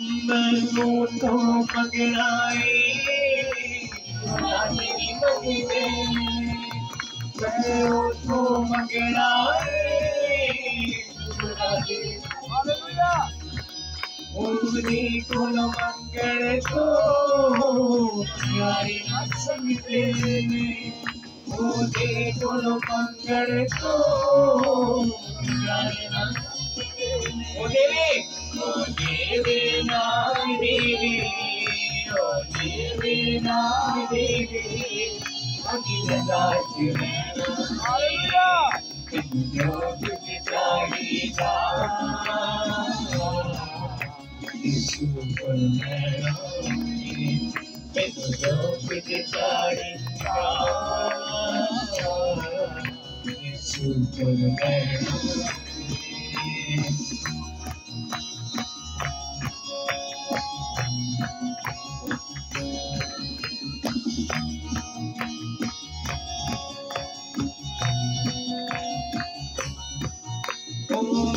मैं तो पकड़ाए मेरी मदीने मैं तो पकड़ाए हालेलुया उन्हीं को मंगल को यारी संगते उन्हीं को मंगल को यारी ओ देवी नाम देवी ओ देवी नाम देवी अखिल दास हालेलुया जो कुछ चाहिएगा यीशु पर मेरा जो कुछ चाहिएगा यीशु पर मेरा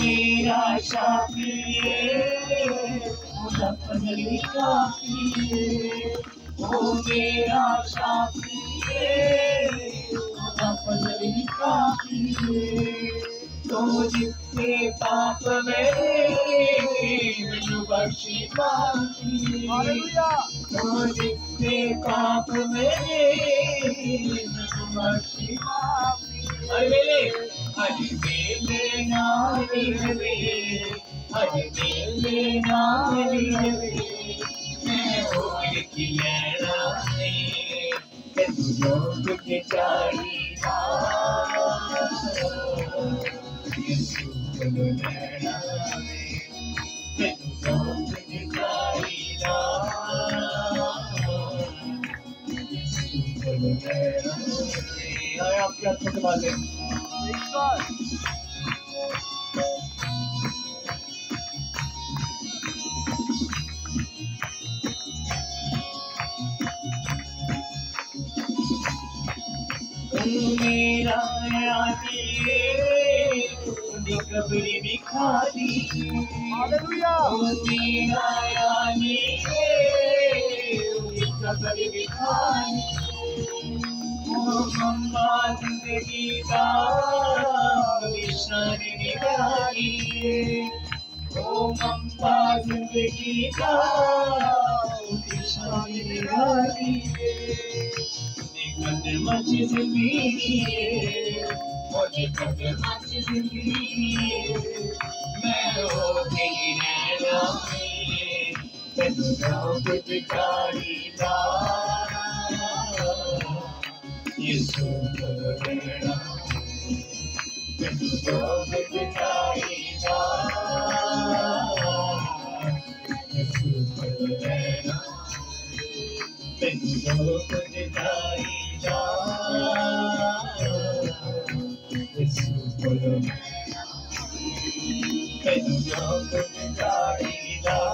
मेरा शाफी मुजफ्फरी काफी ओ मेरा शाफी मुजफ्फरी काफी तो जिसके पाप में मैनू बख्शी माफी तो जिसके पाप में मैनू बख्शी माफी हर वेले नारी हवे मैं होर की लैना तेनू जो कुछ चाहिदा यीशु कोलों लैना तेनू जो कुछ चाहिदा यीशु कोलों लैना आपके हाथ में वाले मेरा यानी कबरी दिखा दी हालेलुया मेरा यानी कबरी दिखा दी मम्मा जिंदगी का निशान निगाही ओ मम्मा जिंदगी का निशान निगाही कदमच जिंदगी कदमच जिंदगी मैं हो गई रहना तेनू जो कुछ चाहिदा यीशु कोलों लैना तेनू जो कुछ चाहिदा यीशु कोलों लैना तेनू जो कुछ चाहिदा यीशु कोलों लैना तेनू जो कुछ चाहिदा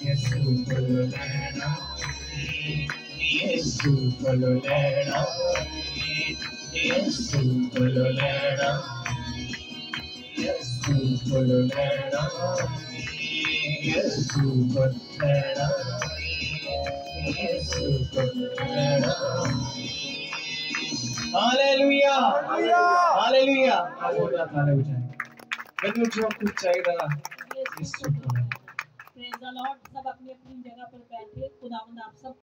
यीशु कोलों लैना यीशु कोलों लैना यीशु कोलों लैना यीशु कोलों लैना यीशु कोलों लैना यीशु कोलों लैना हालेलुया हालेलुया आप बोलना ताले बजाएं मैंने जो कुछ चाहिए यीशु कोलों प्रेज़ द लॉर्ड सब अपनी अपनी जगह पर बैठे खुदावंद आप सब